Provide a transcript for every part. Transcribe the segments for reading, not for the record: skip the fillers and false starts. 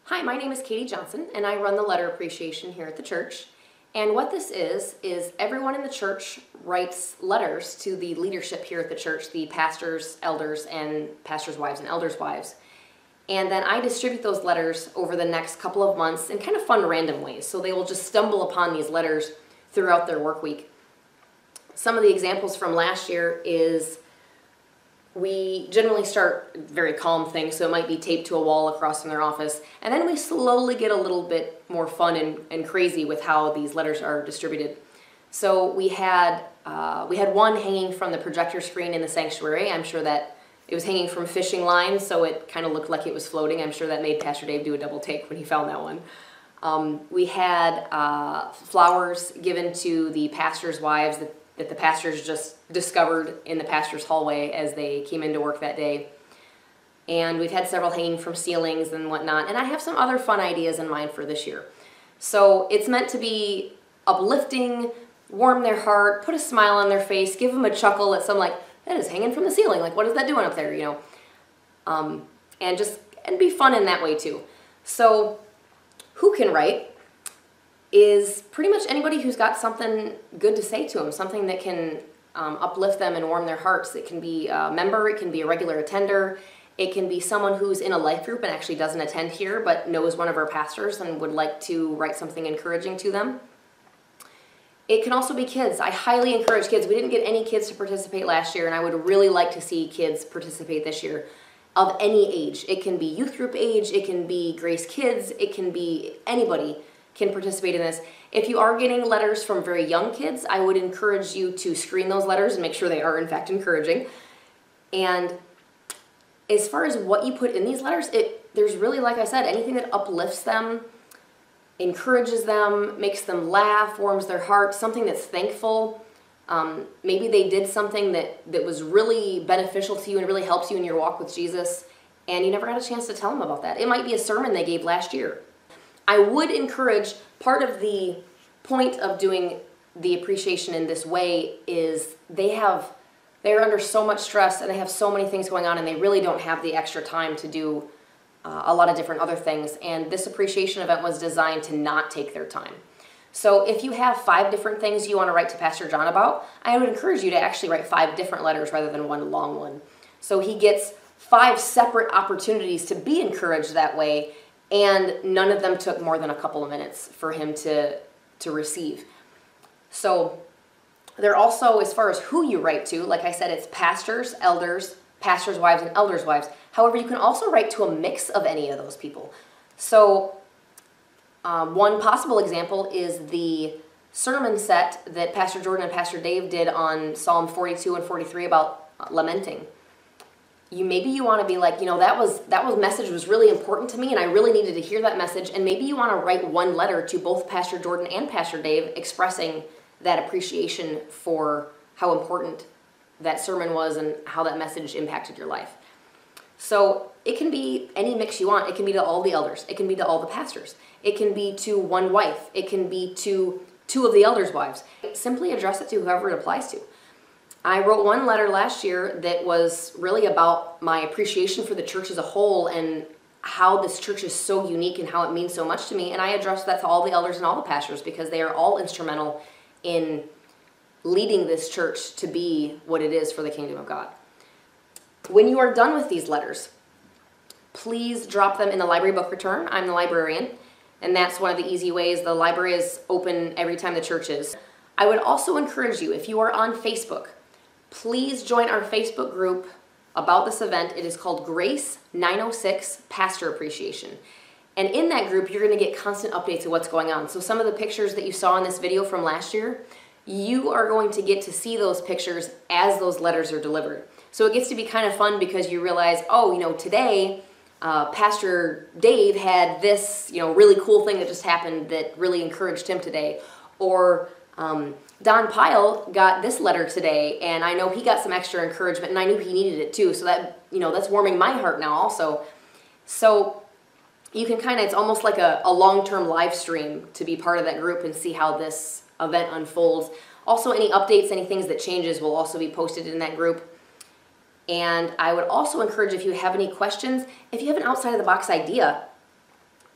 Hi, my name is Katie Johnson, and I run the letter appreciation here at the church. And what this is everyone in the church writes letters to the leadership here at the church, the pastors, elders, and pastors' wives and elders' wives. And then I distribute those letters over the next couple of months in kind of fun, random ways. So they will just stumble upon these letters throughout their work week. Some of the examples from last year is we generally start very calm things, so it might be taped to a wall across from their office, and then we slowly get a little bit more fun and crazy with how these letters are distributed. So we had one hanging from the projector screen in the sanctuary. I'm sure that it was hanging from fishing lines, so it kind of looked like it was floating. I'm sure that made Pastor Dave do a double take when he found that one. We had flowers given to the pastors' wives that the pastors just discovered in the pastor's hallway as they came into work that day. And we've had several hanging from ceilings and whatnot. And I have some other fun ideas in mind for this year. So it's meant to be uplifting, warm their heart, put a smile on their face, give them a chuckle at some, like, that is hanging from the ceiling. Like, what is that doing up there, you know? And be fun in that way too. So who can write is pretty much anybody who's got something good to say to them, something that can uplift them and warm their hearts. It can be a member, it can be a regular attender, it can be someone who's in a life group and actually doesn't attend here but knows one of our pastors and would like to write something encouraging to them. It can also be kids. I highly encourage kids. We didn't get any kids to participate last year, and I would really like to see kids participate this year of any age. It can be youth group age, it can be Grace Kids, it can be anybody can participate in this. If you are getting letters from very young kids, I would encourage you to screen those letters and make sure they are in fact encouraging. And as far as what you put in these letters, there's really, like I said, anything that uplifts them, encourages them, makes them laugh, warms their heart, something that's thankful. Maybe they did something that was really beneficial to you and really helps you in your walk with Jesus, and you never got a chance to tell them about that. It might be a sermon they gave last year. I would encourage, part of the point of doing the appreciation in this way is they're under so much stress and they have so many things going on and they really don't have the extra time to do a lot of different other things. And this appreciation event was designed to not take their time. So if you have 5 different things you want to write to Pastor John about, I would encourage you to actually write 5 different letters rather than one long one. So he gets 5 separate opportunities to be encouraged that way, and none of them took more than a couple of minutes for him to receive. So they're also, as far as who you write to, like I said, it's pastors, elders, pastors' wives, and elders' wives. However, you can also write to a mix of any of those people. So one possible example is the sermon set that Pastor Jordan and Pastor Dave did on Psalm 42 and 43 about lamenting. Maybe you want to be like, that message was really important to me and I really needed to hear that message, and maybe you want to write one letter to both Pastor Jordan and Pastor Dave expressing that appreciation for how important that sermon was and how that message impacted your life. So it can be any mix you want. It can be to all the elders. It can be to all the pastors. It can be to one wife. It can be to 2 of the elders' wives. Simply address it to whoever it applies to. I wrote one letter last year that was really about my appreciation for the church as a whole and how this church is so unique and how it means so much to me. And I addressed that to all the elders and all the pastors because they are all instrumental in leading this church to be what it is for the kingdom of God. When you are done with these letters, please drop them in the library book return. I'm the librarian, and that's one of the easy ways. The library is open every time the church is. I would also encourage you, if you are on Facebook, please join our Facebook group about this event. It is called Grace 906 Pastor Appreciation. And in that group, you're going to get constant updates of what's going on. So some of the pictures that you saw in this video from last year, you are going to get to see those pictures as those letters are delivered. So it gets to be kind of fun because you realize, today Pastor Dave had this, really cool thing that just happened that really encouraged him today. Or Don Pyle got this letter today, and I know he got some extra encouragement, and I knew he needed it too. So that, that's warming my heart now also. So you can it's almost like a long-term live stream to be part of that group and see how this event unfolds. Also, any updates, any things that changes will also be posted in that group. And I would also encourage, if you have any questions, if you have an outside of the box idea,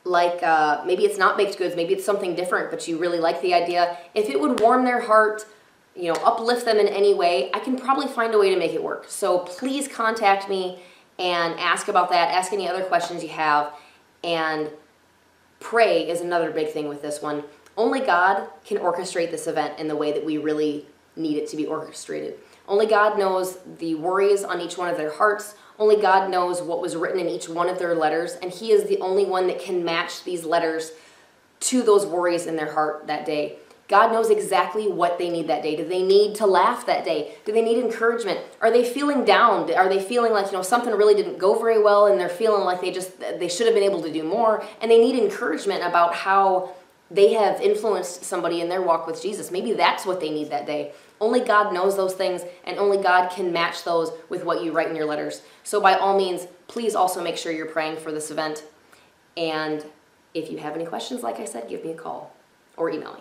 maybe it's not baked goods, maybe it's something different, but you really like the idea. If it would warm their heart, uplift them in any way, I can probably find a way to make it work. So please contact me and ask about that. Ask any other questions you have. And pray is another big thing with this one. Only God can orchestrate this event in the way that we really need it to be orchestrated. Only God knows the worries on each one of their hearts. Only God knows what was written in each one of their letters, and He is the only one that can match these letters to those worries in their heart that day. God knows exactly what they need that day. Do they need to laugh that day? Do they need encouragement? Are they feeling down? Are they feeling like, something really didn't go very well and they're feeling like they should have been able to do more, and they need encouragement about how they have influenced somebody in their walk with Jesus? Maybe that's what they need that day. Only God knows those things, and only God can match those with what you write in your letters. So by all means, please also make sure you're praying for this event. And if you have any questions, like I said, give me a call or email me.